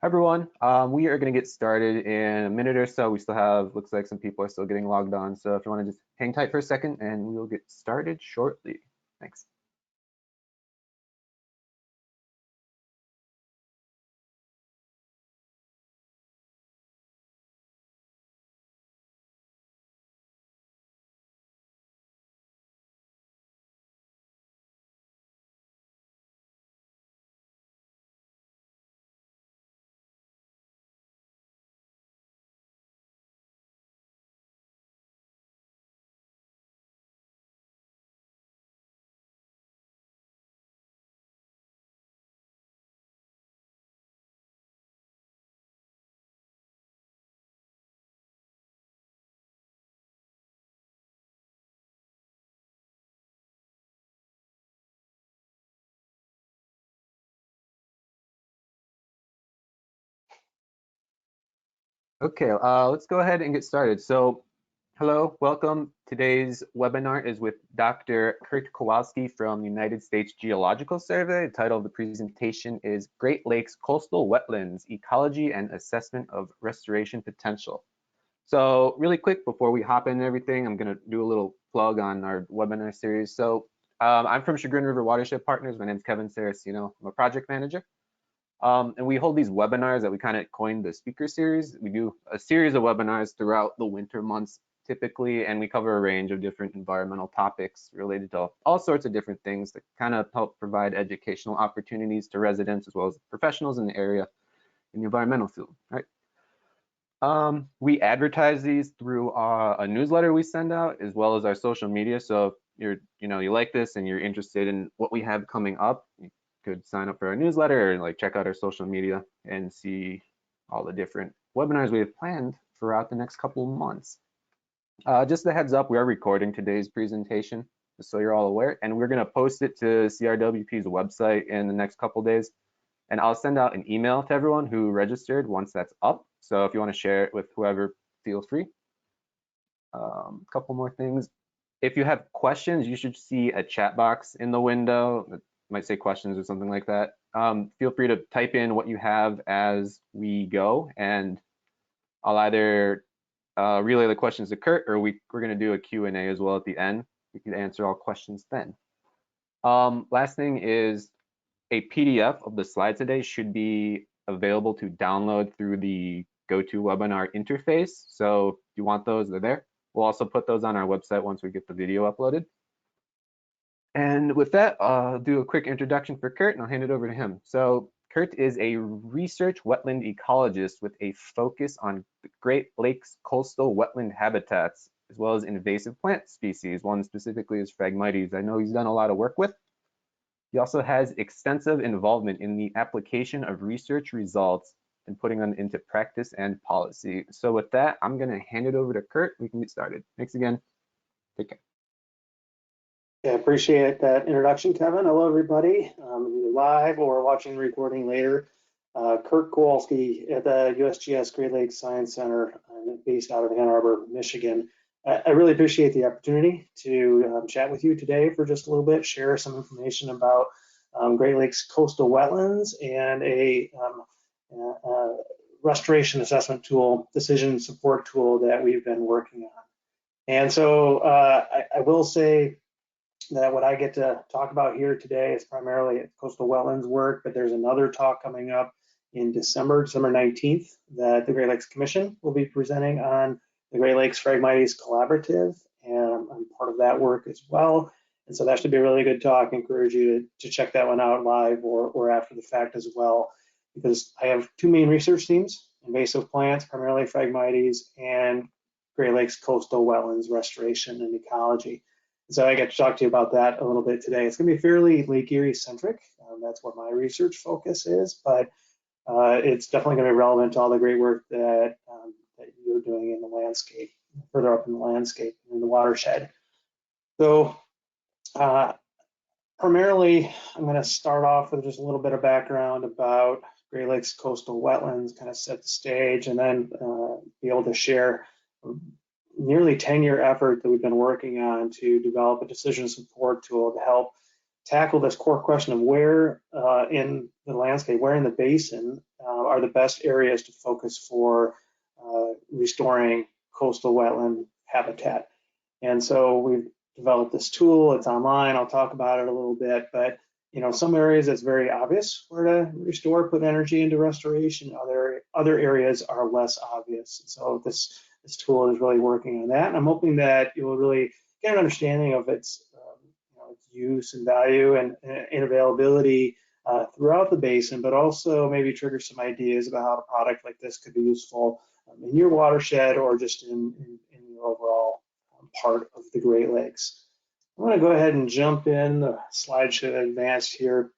Hi everyone. We are going to get started in a minute or so. We still have, looks like some people are still getting logged on. So if you want to just hang tight for a second and we'll get started shortly. Thanks. Okay, let's go ahead and get started. So hello, welcome. Today's webinar is with Dr. Kurt Kowalski from the United States Geological Survey. The title of the presentation is Great Lakes Coastal Wetlands, Ecology and Assessment of Restoration Potential. So really quick, before we hop into everything, I'm going to do a little plug on our webinar series. So I'm from Chagrin River Watershed Partners. My name is Kevin Saracino. I'm a project manager. And we hold these webinars that we kind of coined the speaker series. We do a series of webinars throughout the winter months typically, and we cover a range of different environmental topics related to all sorts of different things that kind of help provide educational opportunities to residents as well as professionals in the area in the environmental field, right? We advertise these through a newsletter we send out as well as our social media. So if you like this and you're interested in what we have coming up, you could sign up for our newsletter or check out our social media and see all the different webinars we have planned throughout the next couple of months. Just a heads up, we are recording today's presentation, just so you're all aware, and we're going to post it to CRWP's website in the next couple of days. And I'll send out an email to everyone who registered once that's up. So if you want to share it with whoever, feel free. A couple more things. If you have questions, you should see a chat box in the window that might say questions or something like that. Feel free to type in what you have as we go, and I'll either relay the questions to Kurt, or we're going to do a Q&A as well at the end. We can answer all questions then. Last thing is a PDF of the slides today should be available to download through the GoToWebinar interface. So if you want those, they're there. We'll also put those on our website once we get the video uploaded. And with that, I'll do a quick introduction for Kurt and I'll hand it over to him. So Kurt is a research wetland ecologist with a focus on Great Lakes coastal wetland habitats, as well as invasive plant species. One specifically is Phragmites. I know he's done a lot of work with. He also has extensive involvement in the application of research results and putting them into practice and policy. So with that, I'm going to hand it over to Kurt. We can get started. Thanks again. Take care. Yeah, appreciate that introduction, Kevin. Hello, everybody. Either live or watching the recording later. Kurt Kowalski at the USGS Great Lakes Science Center, based out of Ann Arbor, Michigan. I really appreciate the opportunity to chat with you today for just a little bit, share some information about Great Lakes coastal wetlands and a restoration assessment tool, decision support tool that we've been working on. And so I will say that what I get to talk about here today is primarily coastal wetlands work, but there's another talk coming up in December 19th, that the Great Lakes Commission will be presenting on the Great Lakes Phragmites Collaborative, and I'm part of that work as well. And so that should be a really good talk. I encourage you to check that one out live or after the fact as well, because I have two main research teams: invasive plants, primarily Phragmites, and Great Lakes coastal wetlands restoration and ecology. So I get to talk to you about that a little bit today. It's going to be fairly Lake Erie centric. That's what my research focus is, but it's definitely going to be relevant to all the great work that you're doing in the landscape, further up in the landscape, in the watershed. So primarily, I'm going to start off with just a little bit of background about Great Lakes coastal wetlands, kind of set the stage, and then be able to share nearly 10-year effort that we've been working on to develop a decision support tool to help tackle this core question of where in the landscape, where in the basin are the best areas to focus for restoring coastal wetland habitat. And so we've developed this tool. It's online. I'll talk about it a little bit, but some areas it's very obvious where to restore, put energy into restoration. Other areas are less obvious. So this tool is really working on that, and I'm hoping that you will really get an understanding of its use and value and availability throughout the basin, but also maybe trigger some ideas about how a product like this could be useful in your watershed or just in your overall part of the Great Lakes. I'm going to go ahead and jump in. The slide should have advanced here.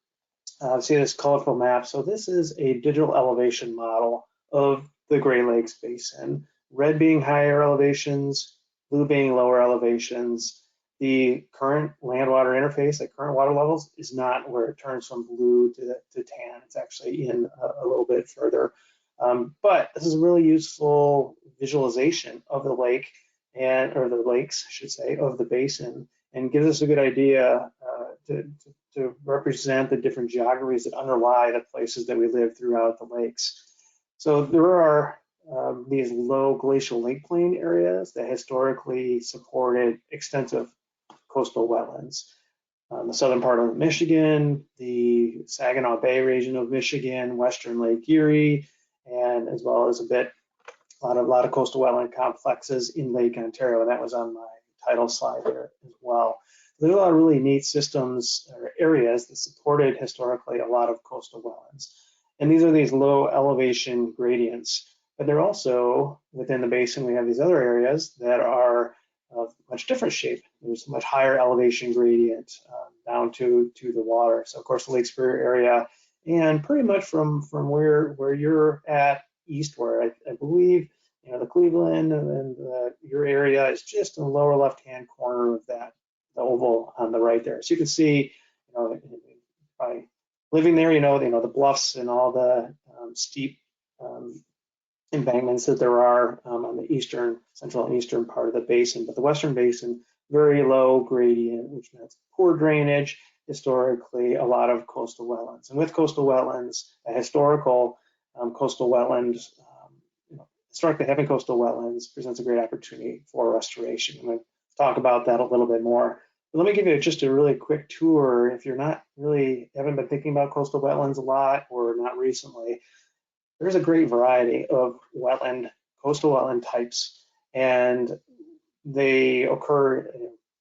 See this colorful map. So this is a digital elevation model of the Great Lakes Basin. Red being higher elevations, blue being lower elevations. The current land-water interface at current water levels is not where it turns from blue to tan. It's actually in a little bit further. But this is a really useful visualization of the lake or the lakes, I should say, of the basin, and gives us a good idea to represent the different geographies that underlie the places that we live throughout the lakes. So there are these low glacial lake plain areas that historically supported extensive coastal wetlands. The southern part of Michigan, the Saginaw Bay region of Michigan, Western Lake Erie, and as well as a lot of coastal wetland complexes in Lake Ontario, and that was on my title slide there as well. There's a lot of really neat systems or areas that supported historically a lot of coastal wetlands. And these are these low elevation gradients, but they're also within the basin, we have these other areas that are of much different shape. There's a much higher elevation gradient down to the water. So of course the Lake Superior area, and pretty much from where you're at eastward, I believe the Cleveland and your area is just in the lower left-hand corner of that, the oval on the right there. So you can see, by living there, the bluffs and all the steep embankments that there are on the central and eastern part of the basin. But the western basin, very low gradient, which means poor drainage, historically a lot of coastal wetlands. And with coastal wetlands, a historical coastal wetland, historically having coastal wetlands presents a great opportunity for restoration. I'm going to talk about that a little bit more. But let me give you just a really quick tour. If you're haven't been thinking about coastal wetlands a lot or not recently, there's a great variety of coastal wetland types, and they occur,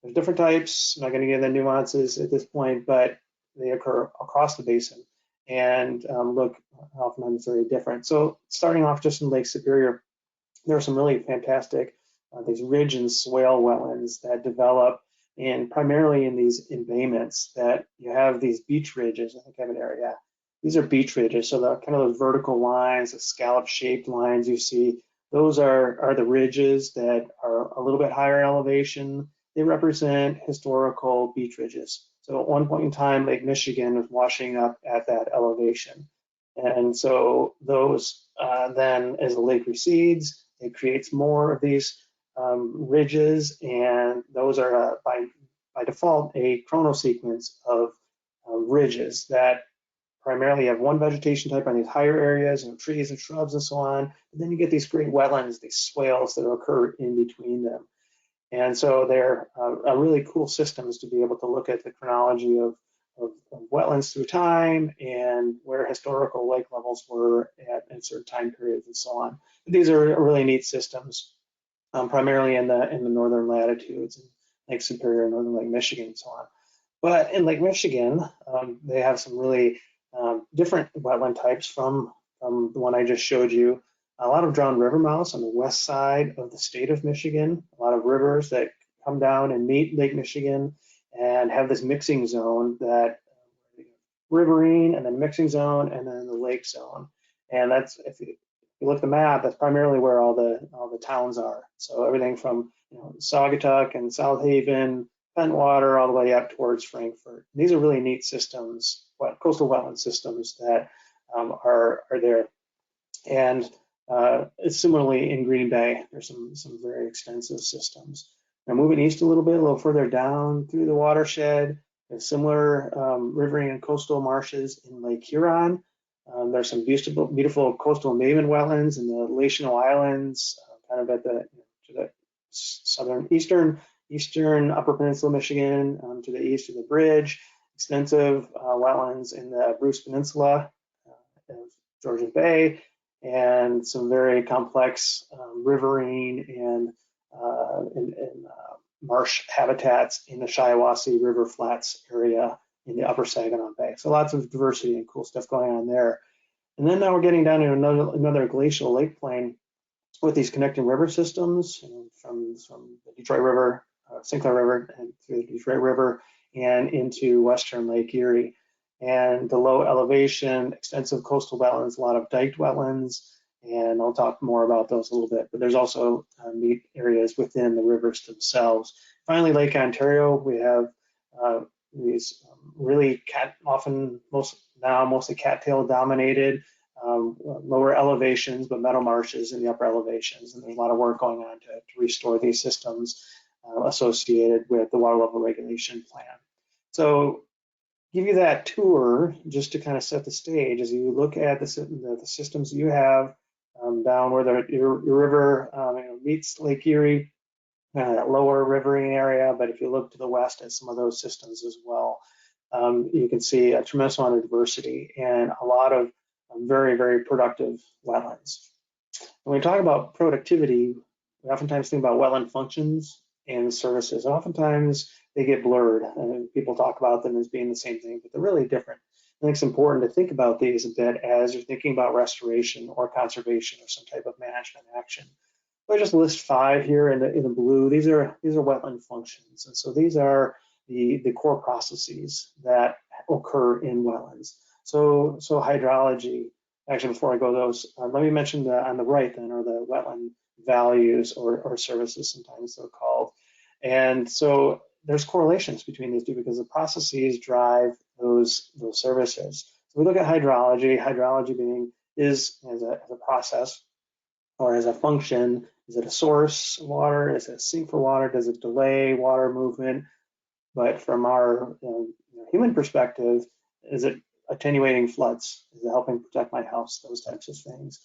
there's different types. I'm not going to get into the nuances at this point, but they occur across the basin and look oftentimes very different. So starting off just in Lake Superior, there are some really fantastic, these ridge and swale wetlands that develop primarily in these embayments that you have these beach ridges. I think I have an area. These are beach ridges, so the kind of those vertical lines, the scallop-shaped lines you see, those are the ridges that are a little bit higher elevation. They represent historical beach ridges. So at one point in time, Lake Michigan was washing up at that elevation. And so those then, as the lake recedes, it creates more of these ridges, and those are by default a chronosequence of ridges that primarily have one vegetation type on these higher areas, trees and shrubs and so on. And then you get these great wetlands, these swales that occur in between them. And so they're really cool systems to be able to look at the chronology of wetlands through time and where historical lake levels were at in certain time periods and so on. But these are really neat systems, primarily in the northern latitudes, in Lake Superior, northern Lake Michigan, and so on. But in Lake Michigan, they have some really different wetland types from the one I just showed you. A lot of drowned river mouths on the west side of the state of Michigan, a lot of rivers that come down and meet Lake Michigan and have this mixing zone, that riverine and then mixing zone and then the lake zone. And that's, if you look at the map, that's primarily where all the towns are. So everything from Saugatuck and South Haven, Pentwater, all the way up towards Frankfort. These are really neat systems, coastal wetland systems that are there. And similarly in Green Bay, there's some very extensive systems. Now moving east a little bit, a little further down through the watershed, There's similar riverine and coastal marshes in Lake Huron. There's some beautiful coastal maven wetlands in the Relational Islands, kind of at to the southern eastern Upper Peninsula, Michigan, to the east of the bridge. Extensive wetlands in the Bruce Peninsula of Georgian Bay, and some very complex riverine and marsh habitats in the Shiawassee River Flats area in the Upper Saginaw Bay. So lots of diversity and cool stuff going on there. And then now we're getting down to another glacial lake plain with these connecting river systems from the Detroit River, St. Clair River, and through the Detroit River and into Western Lake Erie. And the low elevation, extensive coastal wetlands, a lot of diked wetlands, and I'll talk more about those a little bit, but there's also neat areas within the rivers themselves. Finally, Lake Ontario, we have these really mostly cattail dominated, lower elevations, but meadow marshes in the upper elevations, and there's a lot of work going on to restore these systems associated with the water level regulation plan. So give you that tour just to kind of set the stage as you look at the systems you have down where your river meets Lake Erie, that lower riverine area. But if you look to the west at some of those systems as well, you can see a tremendous amount of diversity and a lot of very, very productive wetlands. When we talk about productivity, we oftentimes think about wetland functions and services. Oftentimes they get blurred and people talk about them as being the same thing, but they're really different. I think it's important to think about these a bit as you're thinking about restoration or conservation or some type of management action. I just list 5 here in the blue. These are wetland functions, and so these are the core processes that occur in wetlands. So hydrology. Actually, before I go those, let me mention on the right then are the wetland values or services, sometimes they're called. And so there's correlations between these two because the processes drive those services. So we look at hydrology. Hydrology being is as a process or as a function. Is it a source of water? Is it a sink for water? Does it delay water movement? But from our human perspective, is it attenuating floods? Is it helping protect my house? Those types of things.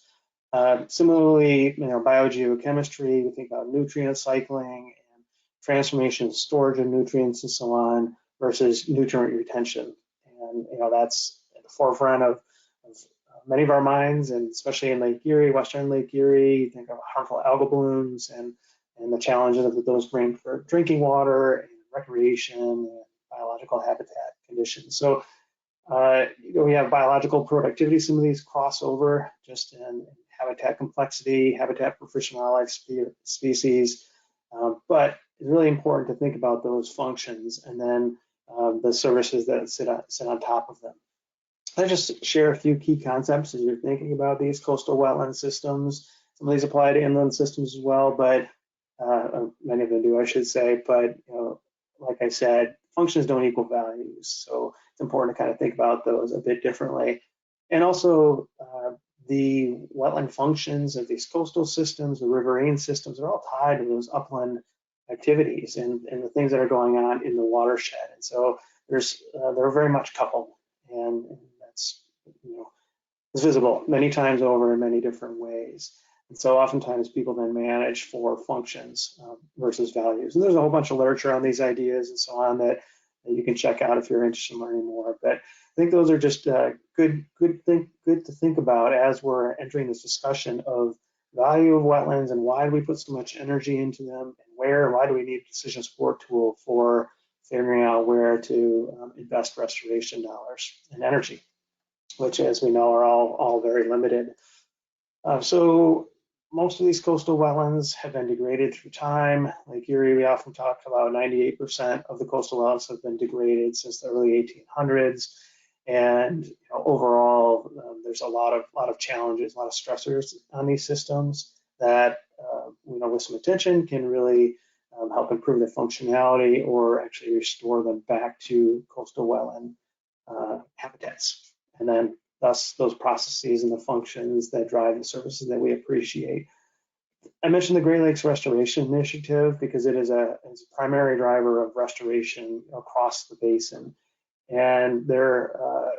Similarly, biogeochemistry, we think about nutrient cycling and transformation, storage of nutrients, and so on, versus nutrient retention. And that's at the forefront of many of our minds, and especially in Lake Erie, Western Lake Erie. You think of harmful algal blooms and the challenges that those bring for drinking water and recreation and biological habitat conditions. So we have biological productivity. Some of these cross over just in habitat complexity, habitat for fish and wildlife species, but it's really important to think about those functions and then the services that sit on top of them. I'll just share a few key concepts as you're thinking about these coastal wetland systems. Some of these apply to inland systems as well, but many of them do, I should say. But like I said, functions don't equal values, so it's important to kind of think about those a bit differently. And also, the wetland functions of these coastal systems, the riverine systems, are all tied to those upland activities and the things that are going on in the watershed. And so they're very much coupled, and that's it's visible many times over in many different ways. And so oftentimes people then manage for functions versus values. And there's a whole bunch of literature on these ideas and so on that you can check out if you're interested in learning more. But I think those are just good to think about as we're entering this discussion of value of wetlands and why do we put so much energy into them, and why do we need a decision support tool for figuring out where to invest restoration dollars and energy, which, as we know, are all very limited. So most of these coastal wetlands have been degraded through time. Lake Erie, we often talk about 98% of the coastal wetlands have been degraded since the early 1800s. And overall, there's a lot of challenges, a lot of stressors on these systems that, with some attention can really help improve their functionality or actually restore them back to coastal wetland habitats. And then thus those processes and the functions that drive the services that we appreciate. I mentioned the Great Lakes Restoration Initiative because it's a primary driver of restoration across the basin. And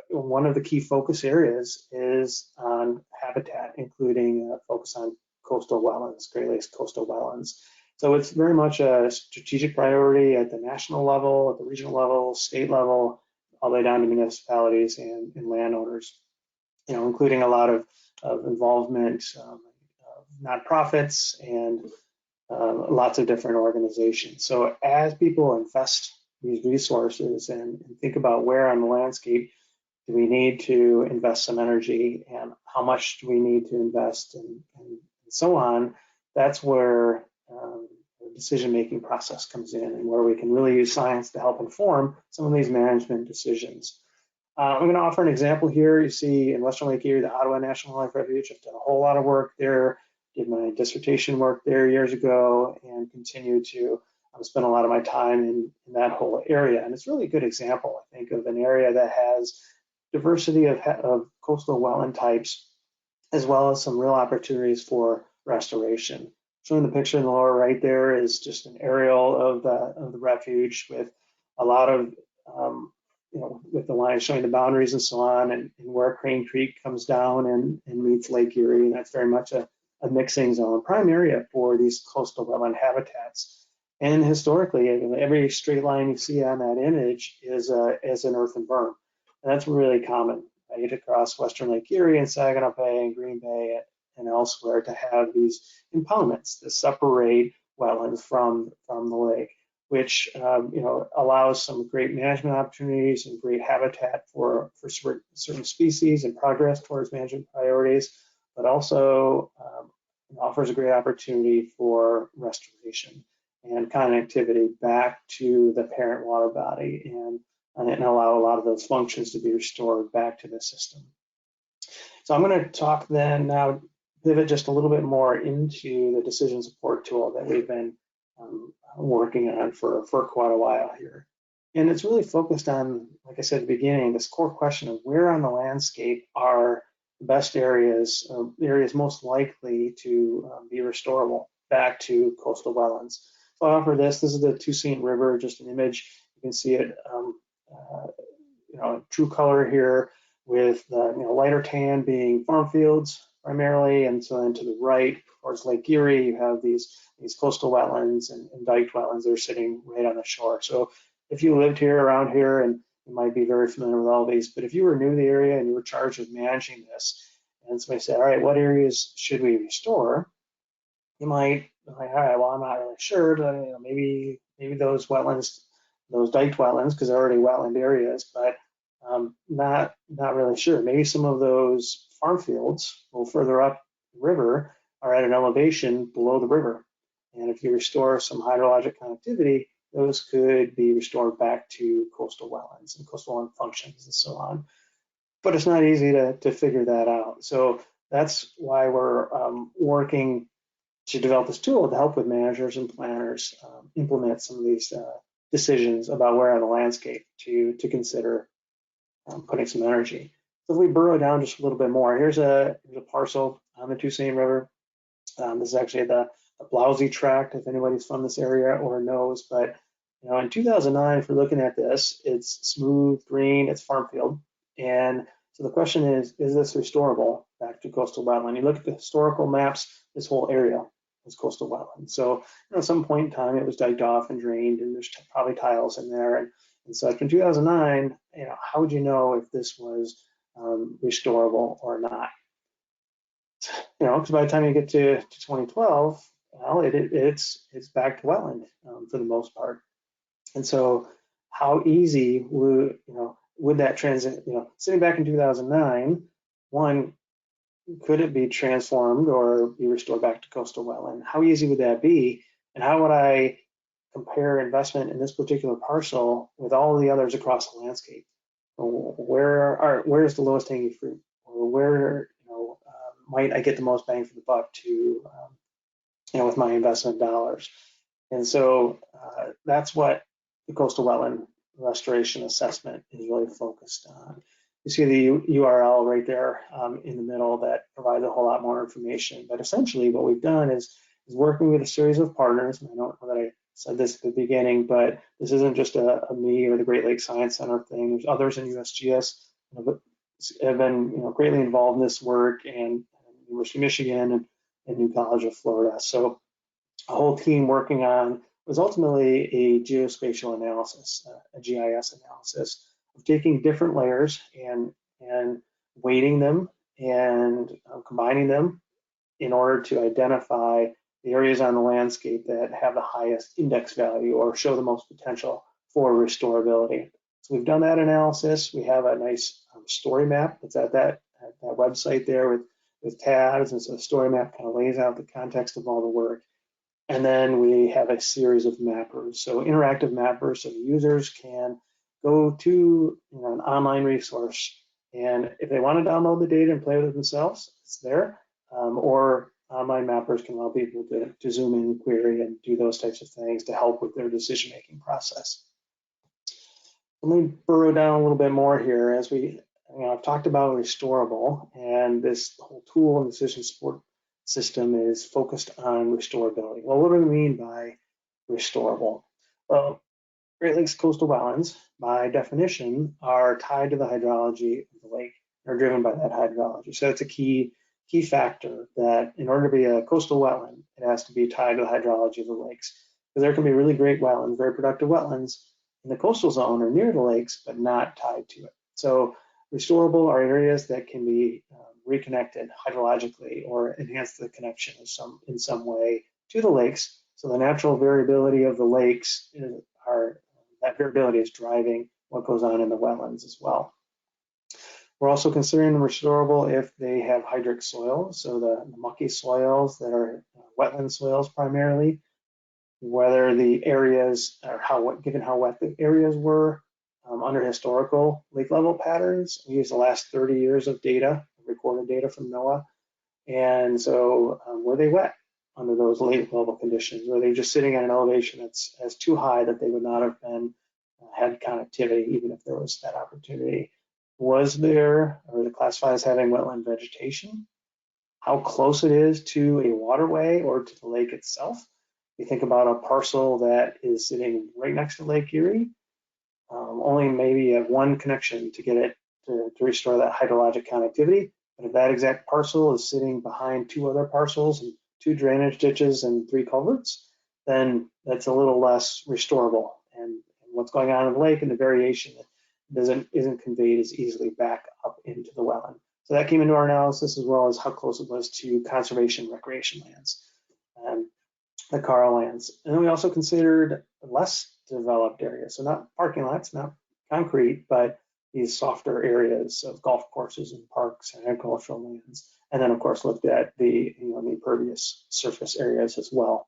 one of the key focus areas is on habitat, including focus on coastal wetlands, Great Lakes coastal wetlands. So it's very much a strategic priority at the national level, at the regional level, state level, all the way down to municipalities and landowners, including a lot of involvement of nonprofits and lots of different organizations. So as people invest these resources and think about where on the landscape do we need to invest some energy and how much do we need to invest and so on, that's where the decision-making process comes in and where we can really use science to help inform some of these management decisions. I'm going to offer an example here. You see in Western Lake Erie, the Ottawa National Wildlife Refuge. I've done a whole lot of work there, did my dissertation work there years ago, and continue to spend a lot of my time in that whole area. And it's really a good example, I think, of an area that has diversity of coastal wetland types, as well as some real opportunities for restoration. Showing the picture in the lower right there is just an aerial of the refuge with a lot of, with the lines showing the boundaries and so on, and where Crane Creek comes down and meets Lake Erie. And that's very much a mixing zone, prime area for these coastal wetland habitats. And historically, every straight line you see on that image is an earthen berm. And that's really common. Right across Western Lake Erie and Saginaw Bay and Green Bay and elsewhere to have these impoundments that separate wetlands from the lake, which allows some great management opportunities and great habitat for certain species and progress towards management priorities, but also offers a great opportunity for restoration and connectivity back to the parent water body and allow a lot of those functions to be restored back to the system. So I'm going to talk then now, pivot just a little bit more into the decision support tool that we've been working on for quite a while here. And it's really focused on, like I said at the beginning, this core question of where on the landscape are the best areas, areas most likely to be restorable back to coastal wetlands. So I offer this. This is the Toussaint River, just an image. You can see it, true color here with the lighter tan being farm fields primarily, and so then to the right, towards Lake Erie, you have these coastal wetlands and diked wetlands that are sitting right on the shore. So if you lived here, around here, and you might be very familiar with all these, but if you were new to the area and you were charged with managing this, and somebody said, all right, what areas should we restore? You might be like, all right, well, I'm not really sure, but maybe those wetlands, those diked wetlands, because they're already wetland areas, but not really sure. Maybe some of those farm fields a little further up the river are at an elevation below the river. And if you restore some hydrologic connectivity, those could be restored back to coastal wetlands and coastal wetland functions and so on. But it's not easy to figure that out. So that's why we're working to develop this tool to help with managers and planners implement some of these decisions about where on the landscape to consider putting some energy. So if we burrow down just a little bit more, here's a parcel on the Toussaint River. This is actually the Blousy Tract, if anybody's from this area or knows. But in 2009, if we're looking at this, it's smooth green, it's farm field, and so the question is this restorable back to coastal wetland? You look at the historical maps, this whole area was coastal wetland. So at some point in time, it was diked off and drained, and there's probably tiles in there and such. In 2009, how would you know if this was restorable or not? Because by the time you get to 2012, well, it's back to wetland for the most part. And so, how easy would that transit? Sitting back in 2009, one, could it be transformed or be restored back to coastal wetland? How easy would that be? And how would I compare investment in this particular parcel with all of the others across the landscape? Where's the lowest hanging fruit, or where might I get the most bang for the buck with my investment dollars? And so that's what the coastal wetland restoration assessment is really focused on. You see the URL right there in the middle that provides a whole lot more information. But essentially, what we've done is is working with a series of partners. And I don't know that I said this at the beginning, but this isn't just a me or the Great Lakes Science Center thing. There's others in USGS have been greatly involved in this work, and University of Michigan and New College of Florida. So a whole team working on was ultimately a geospatial analysis, a GIS analysis of taking different layers and weighting them and combining them in order to identify the areas on the landscape that have the highest index value or show the most potential for restorability. So we've done that analysis. We have a nice story map that's at that website there with tabs, and so the story map kind of lays out the context of all the work. And then we have a series of mappers, so interactive mappers, so the users can go to an online resource, and if they want to download the data and play with it themselves, it's there. Or online mappers can allow people to zoom in, query, and do those types of things to help with their decision-making process. Let me burrow down a little bit more here. As I've talked about restorable, and this whole tool and decision support system is focused on restorability. Well, what do we mean by restorable? Well, Great Lakes coastal wetlands, by definition, are tied to the hydrology of the lake, are driven by that hydrology. So it's a key factor that in order to be a coastal wetland, it has to be tied to the hydrology of the lakes. Because there can be really great wetlands, very productive wetlands in the coastal zone or near the lakes, but not tied to it. So restorable are areas that can be reconnected hydrologically or enhance the connection in some way to the lakes. So the natural variability of the lakes that variability is driving what goes on in the wetlands as well. We're also considering them restorable if they have hydric soils, so the mucky soils that are wetland soils primarily, whether the areas or given how wet the areas were under historical lake level patterns. We use the last 30 years of data, recorded data from NOAA, and so were they wet under those lake level conditions? Were they just sitting at an elevation that's too high that they would not have been had connectivity even if there was that opportunity? Was there, or is it classified as having wetland vegetation? How close it is to a waterway or to the lake itself? You think about a parcel that is sitting right next to Lake Erie, only maybe have one connection to get it to restore that hydrologic connectivity. But if that exact parcel is sitting behind two other parcels and 2 drainage ditches and 3 culverts, then that's a little less restorable. And what's going on in the lake and the variation isn't conveyed as easily back up into the wetland. So that came into our analysis, as well as how close it was to conservation recreation lands, the CARL lands. And then we also considered less developed areas. So not parking lots, not concrete, but these softer areas of golf courses and parks and agricultural lands. And then of course looked at the impervious surface areas as well.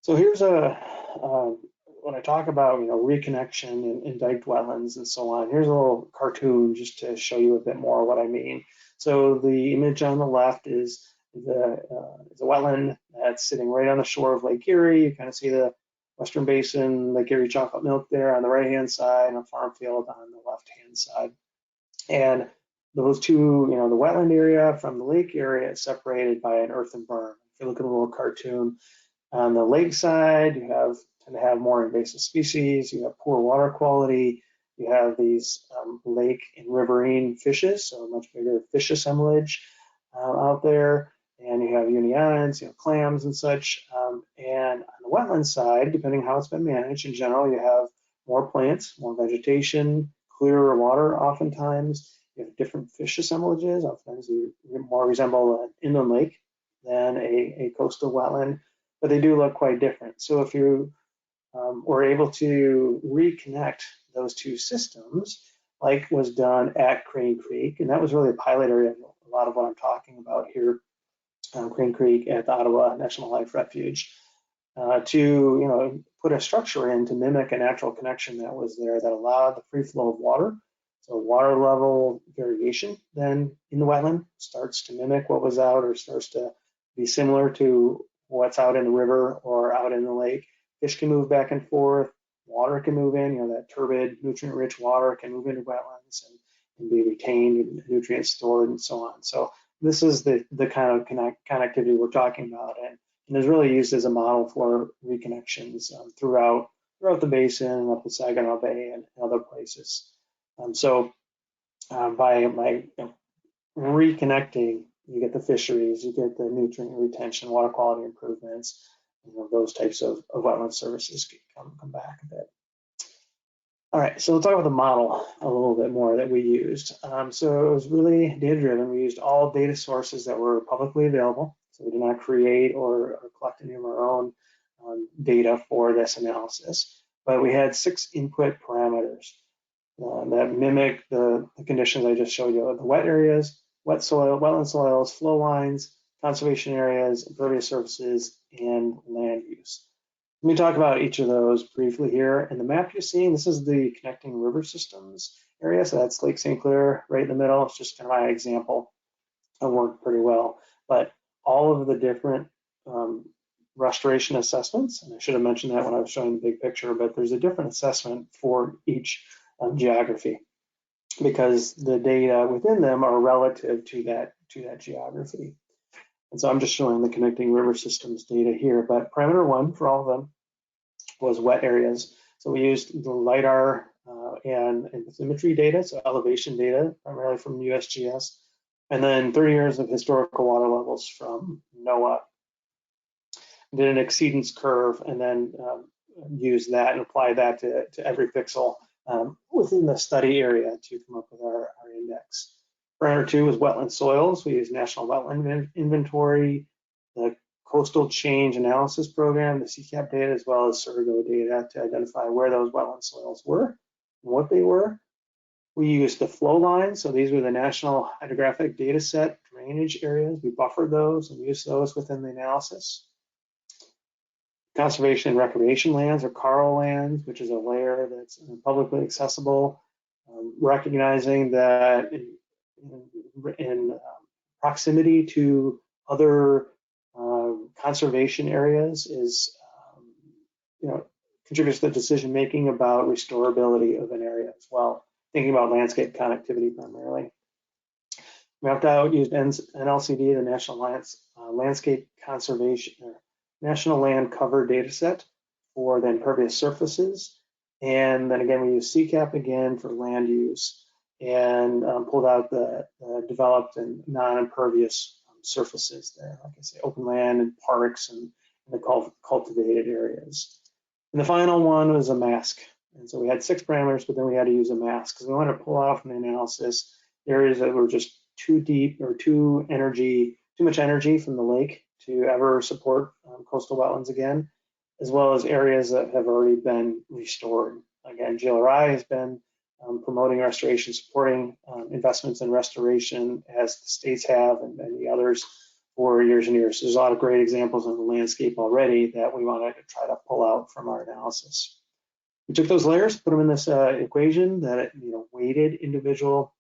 So here's when I talk about reconnection in diked wetlands and so on, here's a little cartoon just to show you a bit more what I mean. So the image on the left is a wetland that's sitting right on the shore of Lake Erie. You kind of see the Western Basin, Lake Erie chocolate milk there on the right-hand side, and a farm field on the left-hand side. And those two, the wetland area from the lake area is separated by an earthen berm. If you look at the little cartoon, on the lake side, you tend to have more invasive species, you have poor water quality, you have these lake and riverine fishes, so a much bigger fish assemblage out there, and you have unionids, clams and such. And on the wetland side, depending how it's been managed, in general, you have more plants, more vegetation, clearer water oftentimes. You have different fish assemblages. Oftentimes you more resemble an inland lake than a coastal wetland, but they do look quite different. So if you were able to reconnect those two systems, like was done at Crane Creek, and that was really a pilot area of a lot of what I'm talking about here, Crane Creek at the Ottawa National Wildlife Refuge, to put a structure in to mimic a natural connection that was there that allowed the free flow of water. So water level variation then in the wetland starts to mimic what was out, or starts to be similar to what's out in the river or out in the lake. Fish can move back and forth, water can move in, that turbid, nutrient-rich water can move into wetlands and be retained, and nutrients stored and so on. So this is the kind of connectivity we're talking about. And and is really used as a model for reconnections throughout the basin and up the Saginaw Bay and other places. By reconnecting, you get the fisheries, you get the nutrient retention, water quality improvements, those types of wetland services come back a bit. All right, so we'll talk about the model a little bit more that we used. So it was really data-driven. We used all data sources that were publicly available. So we did not create or collect any of our own data for this analysis. But we had 6 input parameters that mimic the conditions I just showed you: the wet areas, wet soil, wetland soils, flow lines, conservation areas, impervious surfaces, and land use. Let me talk about each of those briefly here. And the map you're seeing, this is the connecting river systems area. So that's Lake St. Clair right in the middle. It's just kind of my example. It worked pretty well. But all of the different restoration assessments, and I should have mentioned that when I was showing the big picture, but there's a different assessment for each geography, because the data within them are relative to that geography. And so I'm just showing the connecting river systems data here, but parameter 1 for all of them was wet areas. So we used the LIDAR and bathymetry data, so elevation data, primarily from USGS, and then 30 years of historical water levels from NOAA. Did an exceedance curve, and then used that and applied that to every pixel within the study area to come up with our index. Parameter 2 was wetland soils. We used National Wetland Inventory, the Coastal Change Analysis Program, the CCAP data, as well as CRWP data to identify where those wetland soils were and what they were. We used the flow lines. So these were the National Hydrographic Data Set drainage areas. We buffered those and used those within the analysis. Conservation and recreation lands, or CARL lands, which is a layer that's publicly accessible, recognizing that in proximity to other conservation areas is, contributes to the decision making about restorability of an area as well, thinking about landscape connectivity primarily. Mapped out, used NLCD, the National Landscape Conservation, National Land Cover Data Set for the impervious surfaces. And then again, we use CCAP again for land use, and pulled out the developed and non-impervious surfaces there, like I say, open land and parks and the cultivated areas. And the final one was a mask. And so we had 6 parameters, but then we had to use a mask because we wanted to pull out from the analysis areas that were just too deep or too much energy from the lake to ever support coastal wetlands again, as well as areas that have already been restored. Again, GLRI has been promoting restoration, supporting investments in restoration, as the states have and many others for years and years. There's a lot of great examples on the landscape already that we wanted to try to pull out from our analysis. We took those layers, put them in this equation that weighted individual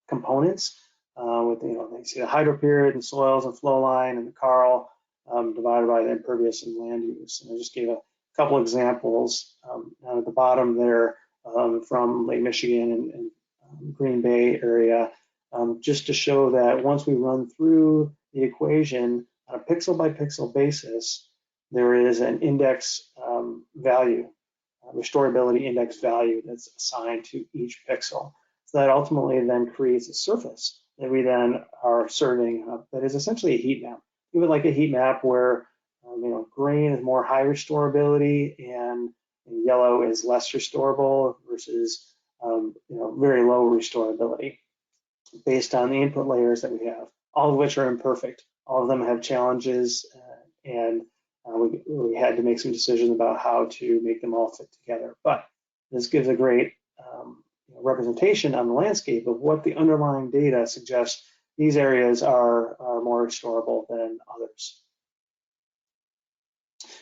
components with you see the hydroperiod and soils and flow line and the CARL divided by the impervious and land use. And I just gave a couple examples down at the bottom there from Lake Michigan and Green Bay area, just to show that once we run through the equation on a pixel by pixel basis, there is an index value, restorability index value that's assigned to each pixel. So that ultimately then creates a surface that we then are serving that is essentially a heat map. Even like a heat map where green is more high restorability and yellow is less restorable versus very low restorability based on the input layers that we have, all of which are imperfect. All of them have challenges, and we had to make some decisions about how to make them all fit together. But this gives a great representation on the landscape of what the underlying data suggests these areas are more restorable than others.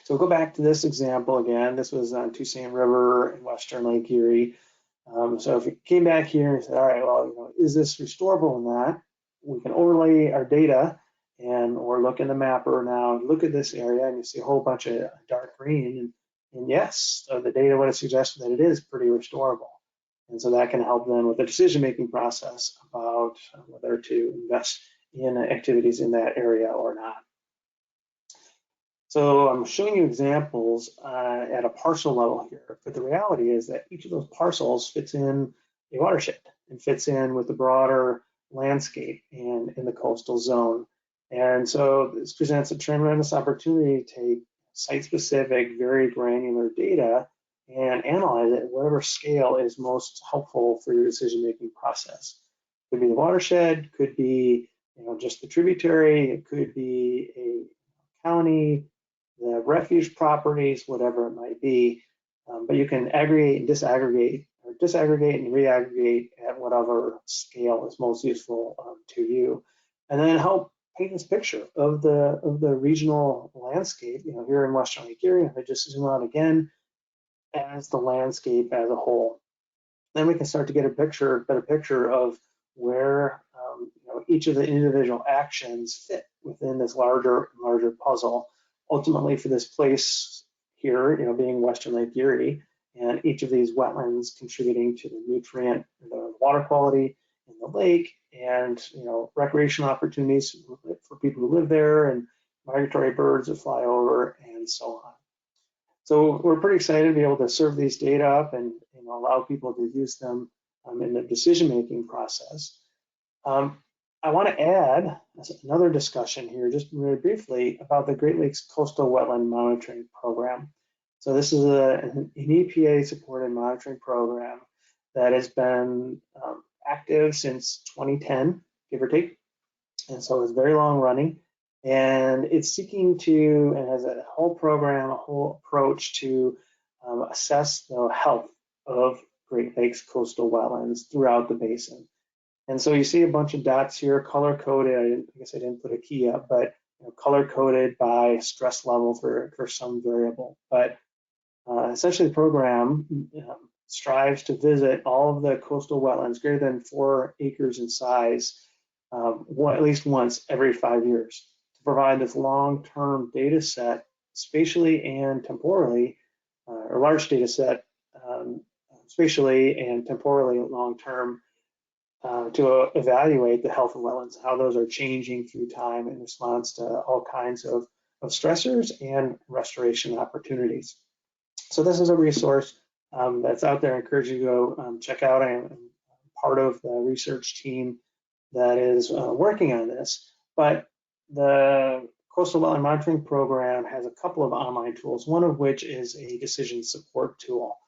So we'll go back to this example again. This was on Toussaint River and Western Lake Erie. So if we came back here and said, all right, well, is this restorable or not? We can overlay our data or look in the mapper now and look at this area, and you see a whole bunch of dark green. And yes, so the data would have suggested that it is pretty restorable. And so that can help then with the decision-making process about whether to invest in activities in that area or not. So I'm showing you examples at a parcel level here, but the reality is that each of those parcels fits in a watershed and fits in with the broader landscape and in the coastal zone. And so this presents a tremendous opportunity to take site-specific, very granular data and analyze it at whatever scale is most helpful for your decision-making process. Could be the watershed, could be just the tributary, it could be a county, the refuge properties, whatever it might be. But you can aggregate and disaggregate, or disaggregate and reaggregate at whatever scale is most useful to you, and then help paint this picture of the regional landscape. Here in Western Lake Erie, if I just zoom out again, as the landscape as a whole, then we can start to get a better picture of where each of the individual actions fit within this larger puzzle. Ultimately, for this place here, being Western Lake Erie, and each of these wetlands contributing to the nutrient, the water quality in the lake, and recreational opportunities for people who live there, and migratory birds that fly over, and so on. So we're pretty excited to be able to serve these data up and allow people to use them in the decision-making process. I want to add another discussion here, just really briefly, about the Great Lakes Coastal Wetland Monitoring Program. So this is an EPA-supported monitoring program that has been active since 2010, give or take. And so it's very long running. And it's seeking to, and has a whole program, a whole approach to assess the health of Great Lakes coastal wetlands throughout the basin. And so you see a bunch of dots here, color coded. I guess I didn't put a key up, but color coded by stress level for some variable. But essentially, the program strives to visit all of the coastal wetlands greater than 4 acres in size, at least once every 5 years, to provide this long-term data set, spatially and temporally, or large data set, spatially and temporally long-term, to evaluate the health of wetlands, how those are changing through time in response to all kinds of stressors and restoration opportunities. So this is a resource that's out there. I encourage you to go check out. I am part of the research team that is working on this. But the Coastal Wetland Monitoring Program has a couple of online tools, one of which is a decision support tool.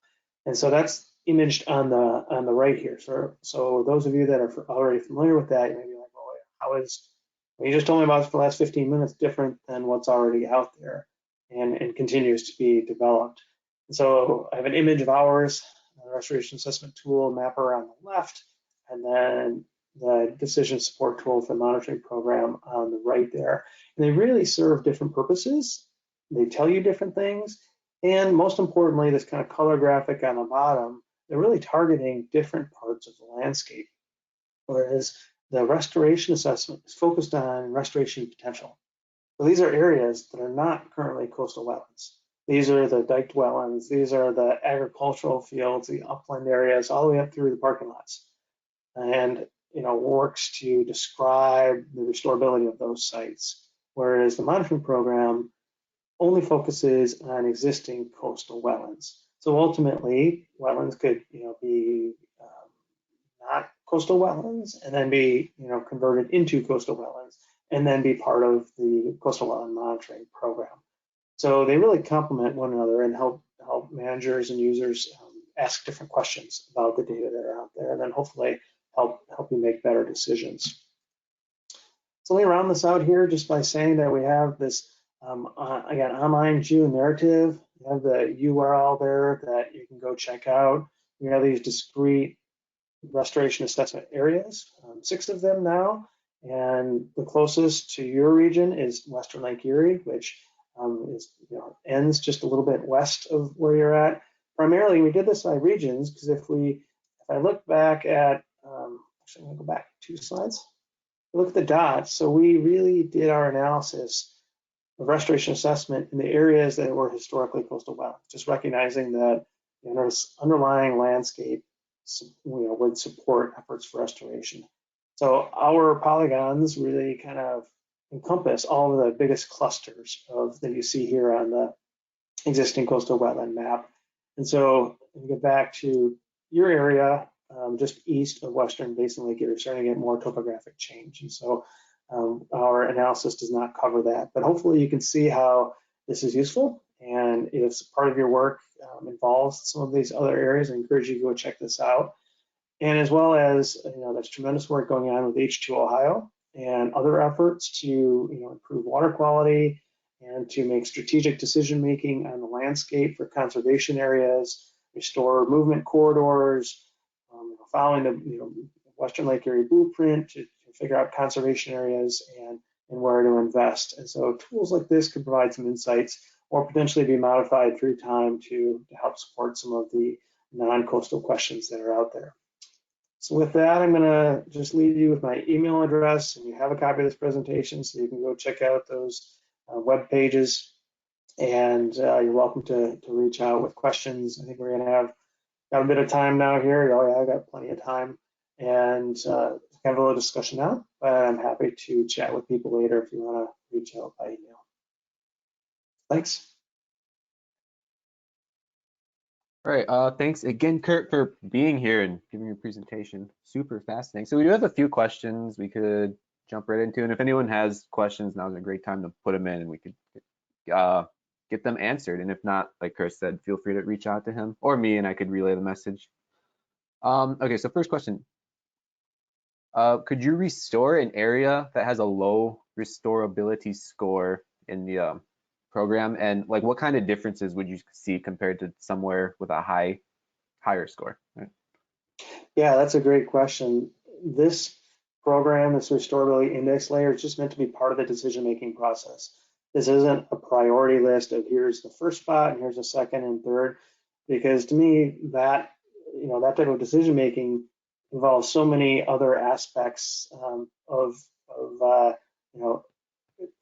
And so that's imaged on the right here. So those of you that are already familiar with that, you may be like, well, how is what you just told me about for the last 15 minutes different than what's already out there and continues to be developed? And so I have an image of ours, the restoration assessment tool mapper on the left, and then the decision support tool for the monitoring program on the right there. And they really serve different purposes. They tell you different things. And most importantly, this kind of color graphic on the bottom, they're really targeting different parts of the landscape. Whereas the restoration assessment is focused on restoration potential. So these are areas that are not currently coastal wetlands. These are the diked wetlands. These are the agricultural fields, the upland areas, all the way up through the parking lots. And works to describe the restorability of those sites. Whereas the monitoring program only focuses on existing coastal wetlands. So ultimately, wetlands could be not coastal wetlands, and then be converted into coastal wetlands, and then be part of the coastal wetland monitoring program. So they really complement one another and help managers and users ask different questions about the data that are out there, and then hopefully help you make better decisions. So let me round this out here just by saying that we have this again, online geonarrative. We have the URL there that you can go check out. We have these discrete restoration assessment areas, 6 of them now, and the closest to your region is Western Lake Erie, which is ends just a little bit west of where you're at. Primarily, we did this by regions because if I look back at actually, I'm going to go back 2 slides. Look at the dots. So we really did our analysis of restoration assessment in the areas that were historically coastal wetlands, just recognizing that underlying landscape would support efforts for restoration. So our polygons really kind of encompass all of the biggest clusters of that you see here on the existing coastal wetland map. And so if you get back to your area, just east of Western Basin Lake Erie, starting to get more topographic change. And so our analysis does not cover that, but hopefully you can see how this is useful. And if part of your work involves some of these other areas, I encourage you to go check this out. And as well as, there's tremendous work going on with H2 Ohio and other efforts to, improve water quality and to make strategic decision making on the landscape for conservation areas, restore movement corridors, following the Western Lake Erie blueprint to figure out conservation areas and where to invest. And so tools like this could provide some insights or potentially be modified through time to help support some of the non-coastal questions that are out there. So with that, I'm going to just leave you with my email address, and you have a copy of this presentation, so you can go check out those web pages. And you're welcome to reach out with questions. I think we're going to have a bit of time now here. Oh yeah, I got plenty of time, and have a little discussion now. But I'm happy to chat with people later if you want to reach out by email. Thanks. All right, thanks again, Kurt, for being here and giving your presentation. Super fascinating. So we do have a few questions we could jump right into, and if anyone has questions, now's a great time to put them in and we could get them answered. And if not, like Kurt said, feel free to reach out to him or me and I could relay the message. Okay, so first question. Could you restore an area that has a low restorability score in the program, and like what kind of differences would you see compared to somewhere with a higher score? Right? Yeah, that's a great question. This program, this restorability index layer, is just meant to be part of the decision-making process. This isn't a priority list of here's the first spot and here's the second and third, because to me that that type of decision-making involves so many other aspects of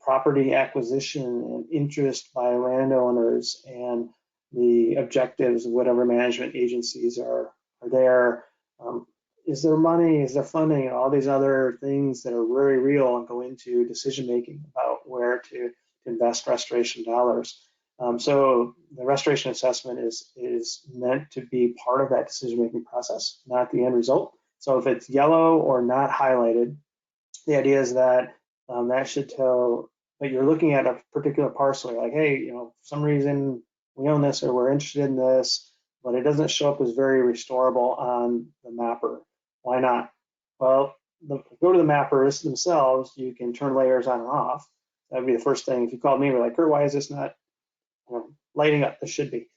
property acquisition and interest by landowners and the objectives of whatever management agencies are there. Is there money? Is there funding? And all these other things that are very real and go into decision making about where to invest restoration dollars. So the restoration assessment is meant to be part of that decision making process, not the end result. So if it's yellow or not highlighted, the idea is that that should tell that you're looking at a particular parcel. You're like, hey, for some reason we own this or we're interested in this, but it doesn't show up as very restorable on the mapper. Why not? Well, go to the mappers themselves. You can turn layers on and off. That'd be the first thing. If you called me, we're like, Kurt, why is this not lighting up? This should be.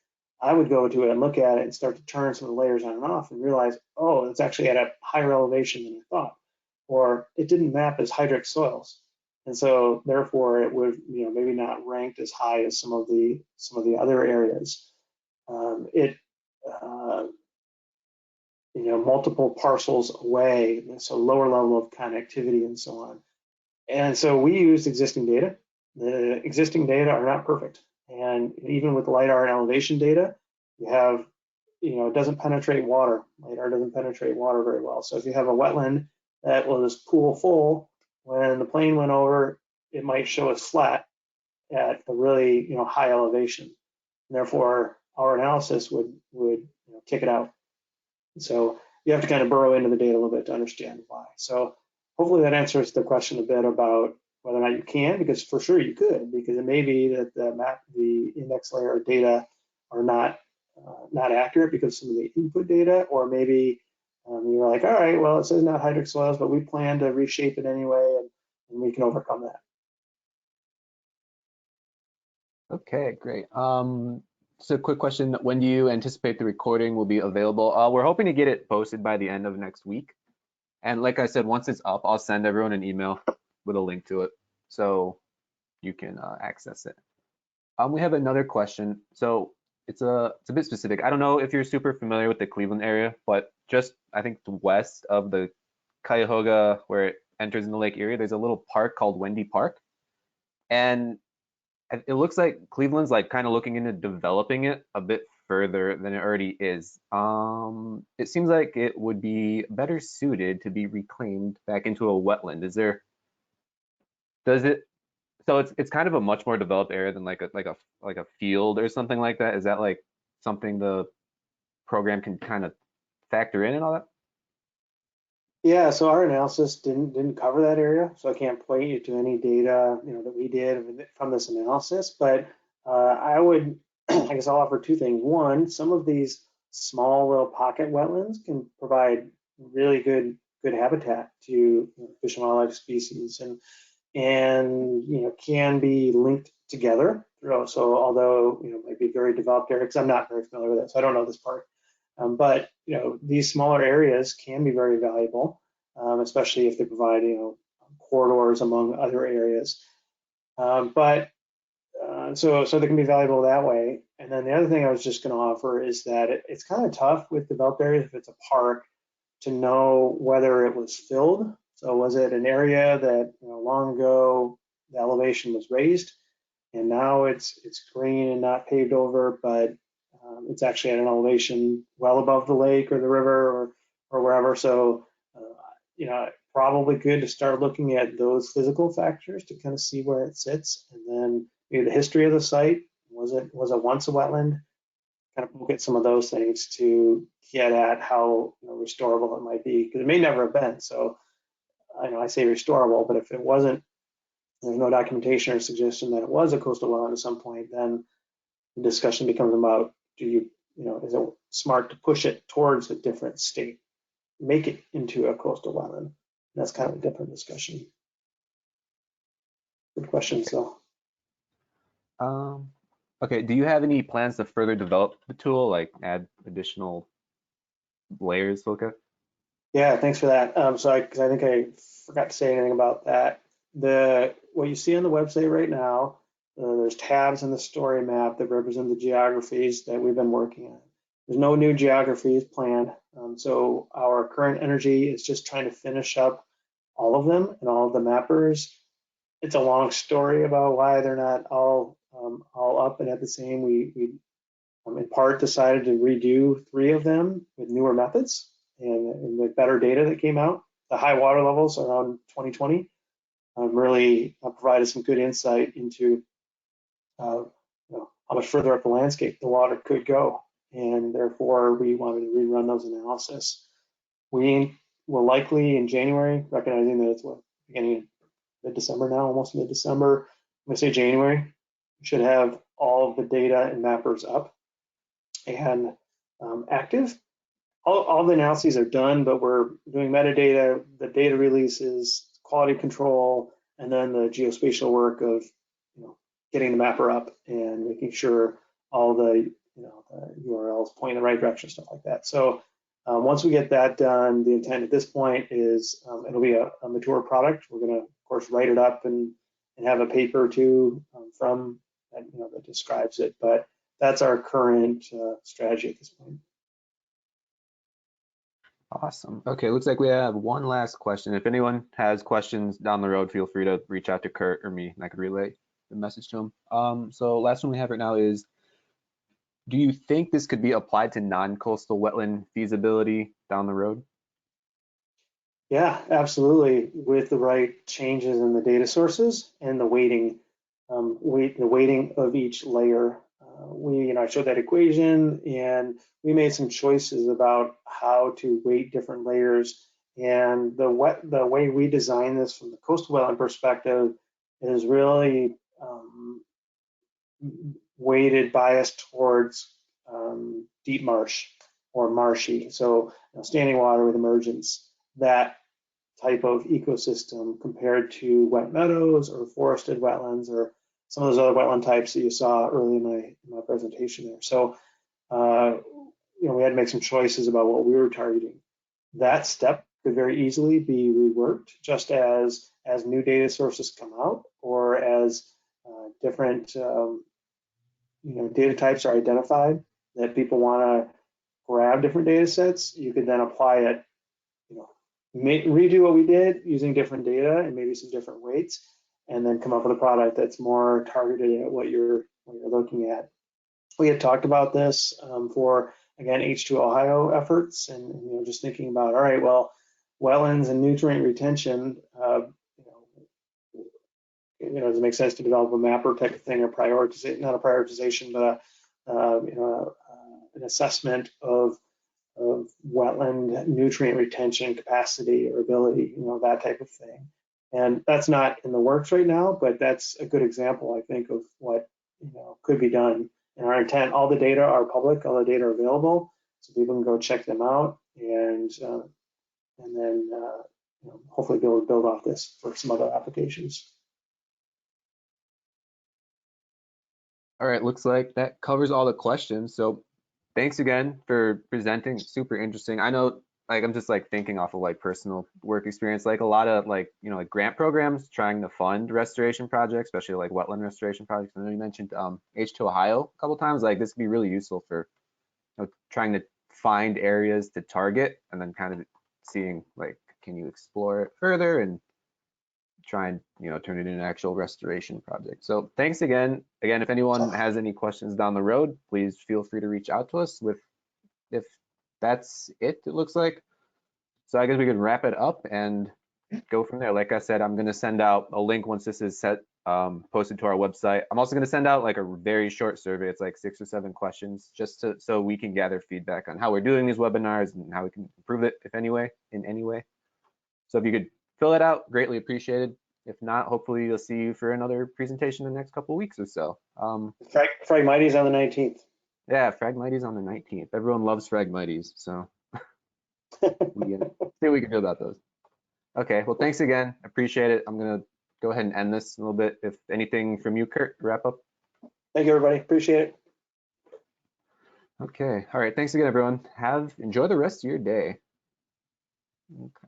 I would go to it and look at it and start to turn some of the layers on and off and realize, oh, it's actually at a higher elevation than I thought, or it didn't map as hydric soils, and so therefore it would maybe not ranked as high as some of the other areas. Multiple parcels away, so lower level of connectivity and so on. And so we used existing data. The existing data are not perfect, and even with LiDAR and elevation data, you have it doesn't penetrate water. LiDAR doesn't penetrate water very well. So if you have a wetland that was pool full, when the plane went over, it might show as flat at a really high elevation. And therefore, our analysis would kick it out. So you have to kind of burrow into the data a little bit to understand why. So hopefully that answers the question a bit about whether or not you can, because for sure you could, because it may be that the index layer data are not accurate because some of the input data, or maybe you're like, all right, well, it says not hydric soils, but we plan to reshape it anyway, and we can overcome that. Okay, great. So quick question, when do you anticipate the recording will be available? We're hoping to get it posted by the end of next week. And like I said, once it's up, I'll send everyone an email with a link to it so you can access it. We have another question. So it's a bit specific. I don't know if you're super familiar with the Cleveland area, but just I think west of the Cuyahoga, where it enters into Lake Erie, there's a little park called Wendy Park. And it looks like Cleveland's like kind of looking into developing it a bit further than it already is. It seems like it would be better suited to be reclaimed back into a wetland. Is there Does it? So it's kind of a much more developed area than like a field or something like that. Is that like something the program can kind of factor in and all that? Yeah, so our analysis didn't cover that area, so I can't point you to any data, that we did from this analysis. But I would, I guess I'll offer two things. One, some of these small little pocket wetlands can provide really good habitat to fish and wildlife species, and can be linked together. So although it might be very developed area, because I'm not very familiar with it, so I don't know this part. But these smaller areas can be very valuable, especially if they provide corridors among other areas. But so they can be valuable that way. And then the other thing I was just going to offer is that it's kind of tough with developed areas if it's a park to know whether it was filled. So was it an area that long ago the elevation was raised, and now it's green and not paved over, but it's actually at an elevation well above the lake or the river or wherever. So, probably good to start looking at those physical factors to kind of see where it sits, and then maybe the history of the site. Was it once a wetland? Kind of look at some of those things to get at how restorable it might be, because it may never have been. So, I say restorable, but if it wasn't, there's no documentation or suggestion that it was a coastal wetland at some point, then the discussion becomes about, is it smart to push it towards a different state, make it into a coastal wetland? That's kind of a different discussion. Good question. So, Um, okay. Do you have any plans to further develop the tool, like add additional layers to look at? yeah, thanks for that. Because I think I forgot to say anything about that. What you see on the website right now, there's tabs in the story map that represent the geographies that we've been working on. There's no new geographies planned. So our current energy is just trying to finish up all of them and all of the mappers. It's a long story about why they're not all up and at the same. We in part decided to redo 3 of them with newer methods and with better data that came out. The high water levels around 2020 really provided some good insight into how much further up the landscape the water could go, and therefore we wanted to rerun those analysis. We will likely in January, recognizing that it's beginning of mid-December now, almost mid-December. I'm going to say January. We should have all of the data and mappers up and active. All the analyses are done, but we're doing metadata, the data releases, quality control, and then the geospatial work of getting the mapper up and making sure all the the URLs point in the right direction, stuff like that. So once we get that done, the intent at this point is it'll be a mature product. We're going to, of course, write it up and have a paper or two from that, that describes it. But that's our current strategy at this point. Awesome. Okay, looks like we have one last question. If anyone has questions down the road, feel free to reach out to Kurt or me, and I could relay the message to him. So last one we have right now is, do you think this could be applied to non-coastal wetland feasibility down the road? Yeah, absolutely. With the right changes in the data sources and the weighting, the weighting of each layer. I showed that equation, and we made some choices about how to weight different layers. And the way we design this from the coastal wetland perspective is really weighted biased towards deep marsh or marshy. So standing water with emergence, that type of ecosystem compared to wet meadows or forested wetlands or some of those other wetland types that you saw early in my presentation there. So, we had to make some choices about what we were targeting. That step could very easily be reworked just as new data sources come out, or as different data types are identified that people want to grab different data sets. You could then apply it, redo what we did using different data and maybe some different weights, and then come up with a product that's more targeted at what you're looking at. We had talked about this for, again, H2 Ohio efforts, and just thinking about, all right, well, wetlands and nutrient retention, does it make sense to develop a mapper type of thing, or prioritization, not a prioritization, but an assessment of wetland nutrient retention capacity or ability, that type of thing. And that's not in the works right now, but that's a good example, I think, of what could be done. And our intent, all the data are public, all the data are available, so people can go check them out, and then hopefully be able to build off this for some other applications. All right, looks like that covers all the questions. So thanks again for presenting. Super interesting. I know, like, I'm just like thinking off of like personal work experience, like a lot of like, like grant programs trying to fund restoration projects, especially like wetland restoration projects. I know you mentioned H2 Ohio a couple times. Like this could be really useful for trying to find areas to target and then kind of seeing like, can you explore it further and try and turn it into an actual restoration project. So thanks again. Again, if anyone has any questions down the road, please feel free to reach out to us with, if that's it looks like. So I guess we can wrap it up and go from there. Like I said, I'm going to send out a link once this is set, posted to our website. I'm also going to send out like a very short survey. It's like 6 or 7 questions, just so we can gather feedback on how we're doing these webinars and how we can improve it, if in any way. So if you could fill it out, greatly appreciated. If not, hopefully you'll see you for another presentation in the next couple of weeks or so. Phragmites on the 19th. Yeah, Phragmites on the 19th. Everyone loves Phragmites, so see what we can do about those. Okay, well, thanks again. Appreciate it. I'm going to go ahead and end this in a little bit. If anything from you, Kurt, to wrap up. Thank you, everybody. Appreciate it. Okay, all right. Thanks again, everyone. Enjoy the rest of your day. Okay.